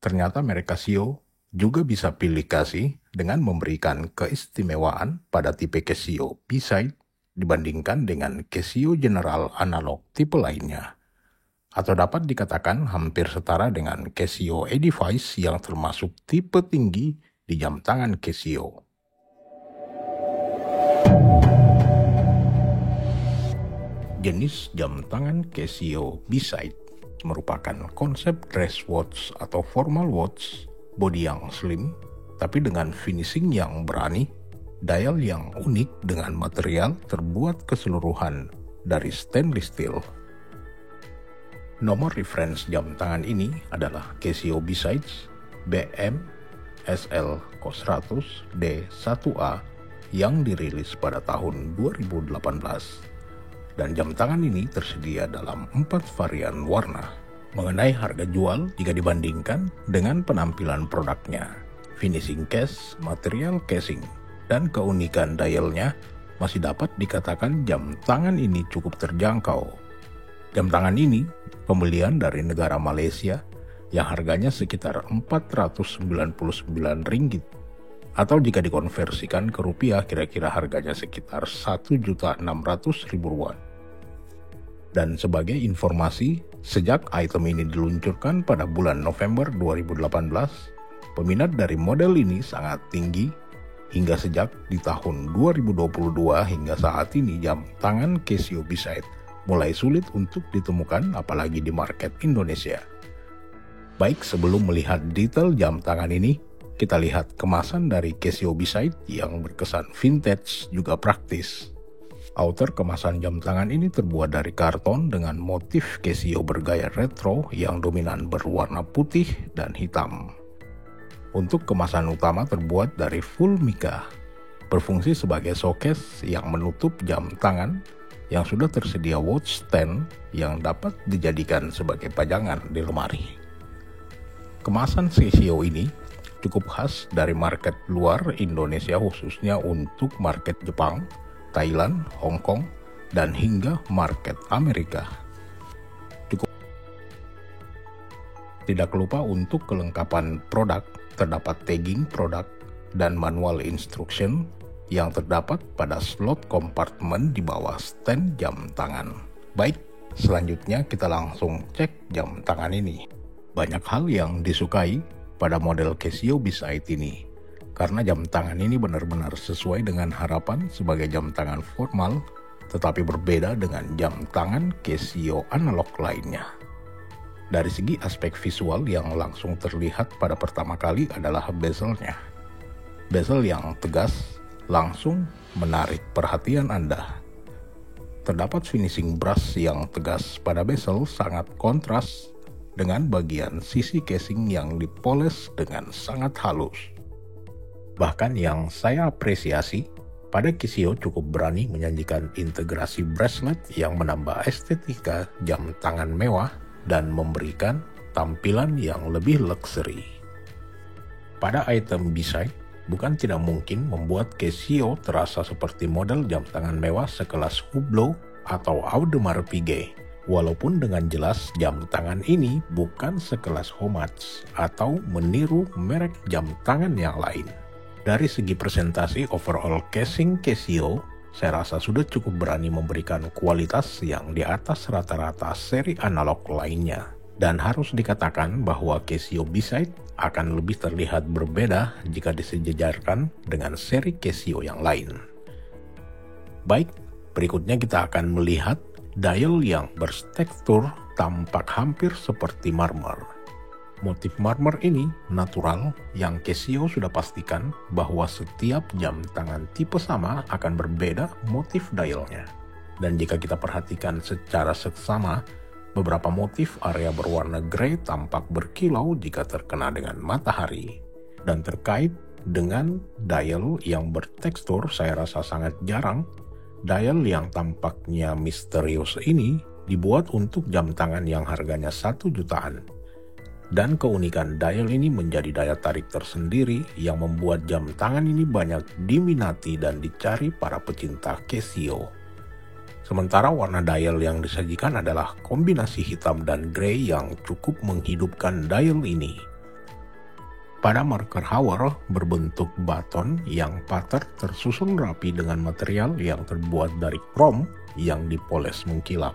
Ternyata merek Casio juga bisa pilih kasih dengan memberikan keistimewaan pada tipe Casio B-Side dibandingkan dengan Casio General analog tipe lainnya. Atau dapat dikatakan hampir setara dengan Casio E-Device yang termasuk tipe tinggi di jam tangan Casio. Jenis jam tangan Casio B-Side merupakan konsep dress watch atau formal watch, bodi yang slim tapi dengan finishing yang berani, dial yang unik dengan material terbuat keseluruhan dari stainless steel. Nomor reference jam tangan ini adalah Casio B-Side BM SL 100 D1A yang dirilis pada tahun 2018. Dan jam tangan ini tersedia dalam 4 varian warna. Mengenai harga jual jika dibandingkan dengan penampilan produknya, finishing case, material casing, dan keunikan dialnya, masih dapat dikatakan jam tangan ini cukup terjangkau. Jam tangan ini pembelian dari negara Malaysia yang harganya sekitar 499 ringgit, atau jika dikonversikan ke rupiah kira-kira harganya sekitar 1.600.000 rupiah. Dan sebagai informasi, sejak item ini diluncurkan pada bulan November 2018, peminat dari model ini sangat tinggi hingga sejak di tahun 2022 hingga saat ini jam tangan Casio B-Side mulai sulit untuk ditemukan apalagi di market Indonesia. Baik, sebelum melihat detail jam tangan ini, kita lihat kemasan dari Casio B-Side yang berkesan vintage juga praktis. Outer kemasan jam tangan ini terbuat dari karton dengan motif Casio bergaya retro yang dominan berwarna putih dan hitam. Untuk kemasan utama terbuat dari full mica, berfungsi sebagai showcase yang menutup jam tangan yang sudah tersedia watch stand yang dapat dijadikan sebagai pajangan di lemari. Kemasan Casio ini cukup khas dari market luar Indonesia, khususnya untuk market Jepang, Thailand, Hong Kong, dan hingga market Amerika. Tidak lupa untuk kelengkapan produk, terdapat tagging produk dan manual instruction yang terdapat pada slot kompartemen di bawah stand jam tangan. Baik, selanjutnya kita langsung cek jam tangan ini. Banyak hal yang disukai pada model Casio B-Side ini, karena jam tangan ini benar-benar sesuai dengan harapan sebagai jam tangan formal, tetapi berbeda dengan jam tangan Casio analog lainnya. Dari segi aspek visual yang langsung terlihat pada pertama kali adalah bezelnya. Bezel yang tegas langsung menarik perhatian Anda. Terdapat finishing brush yang tegas pada bezel sangat kontras dengan bagian sisi casing yang dipoles dengan sangat halus. Bahkan yang saya apresiasi, pada Casio cukup berani menyajikan integrasi bracelet yang menambah estetika jam tangan mewah dan memberikan tampilan yang lebih luxury. Pada item B-Side, bukan tidak mungkin membuat Casio terasa seperti model jam tangan mewah sekelas Hublot atau Audemars Piguet. Walaupun dengan jelas jam tangan ini bukan sekelas Homage atau meniru merek jam tangan yang lain. Dari segi presentasi overall casing Casio, saya rasa sudah cukup berani memberikan kualitas yang di atas rata-rata seri analog lainnya. Dan harus dikatakan bahwa Casio B-Side akan lebih terlihat berbeda jika disejajarkan dengan seri Casio yang lain. Baik, berikutnya kita akan melihat dial yang bertekstur tampak hampir seperti marmer. Motif marmer ini natural yang Casio sudah pastikan bahwa setiap jam tangan tipe sama akan berbeda motif dialnya. Dan jika kita perhatikan secara seksama, beberapa motif area berwarna grey tampak berkilau jika terkena dengan matahari. Dan terkait dengan dial yang bertekstur, saya rasa sangat jarang dial yang tampaknya misterius ini dibuat untuk jam tangan yang harganya 1 jutaan. Dan keunikan dial ini menjadi daya tarik tersendiri yang membuat jam tangan ini banyak diminati dan dicari para pecinta Casio. Sementara warna dial yang disajikan adalah kombinasi hitam dan grey yang cukup menghidupkan dial ini. Pada marker hour berbentuk baton yang pattern tersusun rapi dengan material yang terbuat dari krom yang dipoles mengkilap.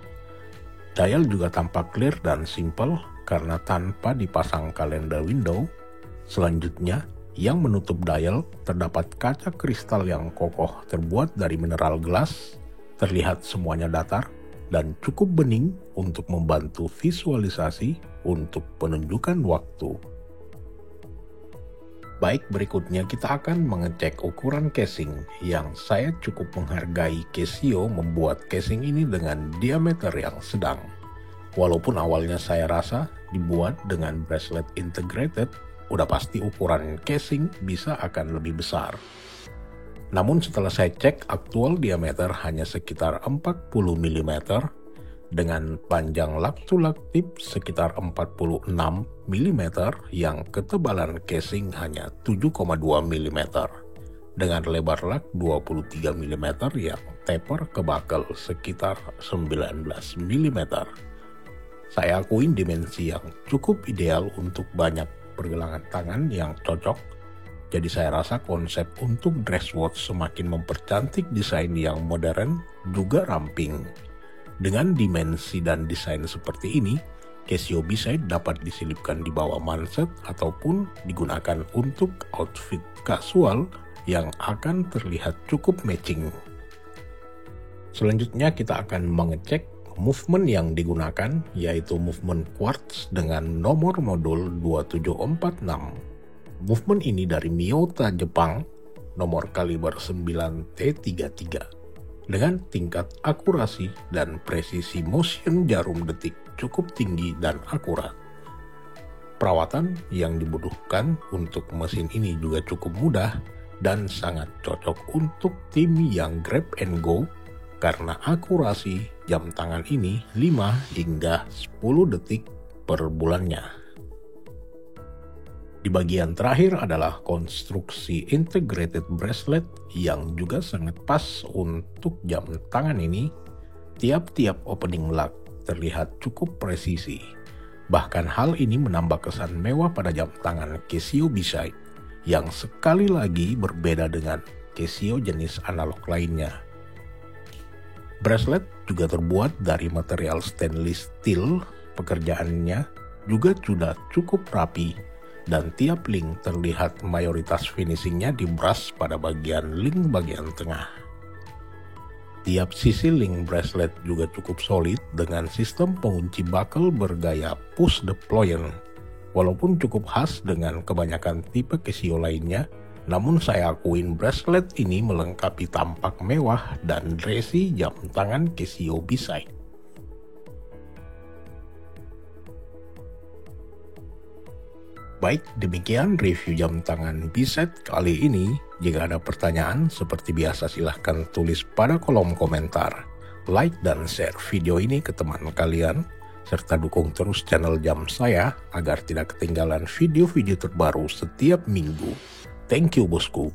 Dial juga tampak clear dan simple karena tanpa dipasang kalender window. Selanjutnya, yang menutup dial terdapat kaca kristal yang kokoh terbuat dari mineral gelas. Terlihat semuanya datar dan cukup bening untuk membantu visualisasi untuk penunjukan waktu. Baik, berikutnya kita akan mengecek ukuran casing yang saya cukup menghargai Casio membuat casing ini dengan diameter yang sedang. Walaupun awalnya saya rasa dibuat dengan bracelet integrated, udah pasti ukuran casing bisa akan lebih besar. Namun setelah saya cek, aktual diameter hanya sekitar 40 mm dengan panjang lak-to-lak tip sekitar 46 mm yang ketebalan casing hanya 7,2 mm dengan lebar lak 23 mm yang taper ke buckle sekitar 19 mm. Saya akuin dimensi yang cukup ideal untuk banyak pergelangan tangan yang cocok. Jadi saya rasa konsep untuk dress watch semakin mempercantik desain yang modern juga ramping. Dengan dimensi dan desain seperti ini, Casio B-Side dapat diselipkan di bawah manset ataupun digunakan untuk outfit kasual yang akan terlihat cukup matching. Selanjutnya kita akan mengecek movement yang digunakan, yaitu movement quartz dengan nomor modul 2746. Movement ini dari Miyota, Jepang, nomor kaliber 9T33. Dengan tingkat akurasi dan presisi motion jarum detik cukup tinggi dan akurat. Perawatan yang dibutuhkan untuk mesin ini juga cukup mudah dan sangat cocok untuk tim yang grab and go karena akurasi jam tangan ini 5 hingga 10 detik per bulannya. Di bagian terakhir adalah konstruksi integrated bracelet yang juga sangat pas untuk jam tangan ini. Tiap-tiap opening lock terlihat cukup presisi. Bahkan hal ini menambah kesan mewah pada jam tangan Casio B-Side yang sekali lagi berbeda dengan Casio jenis analog lainnya. Bracelet juga terbuat dari material stainless steel. Pekerjaannya juga sudah cukup rapi. Dan tiap link terlihat mayoritas finishingnya di brush pada bagian link bagian tengah. Tiap sisi link bracelet juga cukup solid dengan sistem pengunci buckle bergaya push deployant. Walaupun cukup khas dengan kebanyakan tipe Casio lainnya, namun saya akuin bracelet ini melengkapi tampak mewah dan dressy jam tangan Casio B-Side. Baik, demikian review jam tangan B-Side kali ini. Jika ada pertanyaan, seperti biasa silahkan tulis pada kolom komentar. Like dan share video ini ke teman kalian, serta dukung terus channel jam saya agar tidak ketinggalan video-video terbaru setiap minggu. Thank you bosku.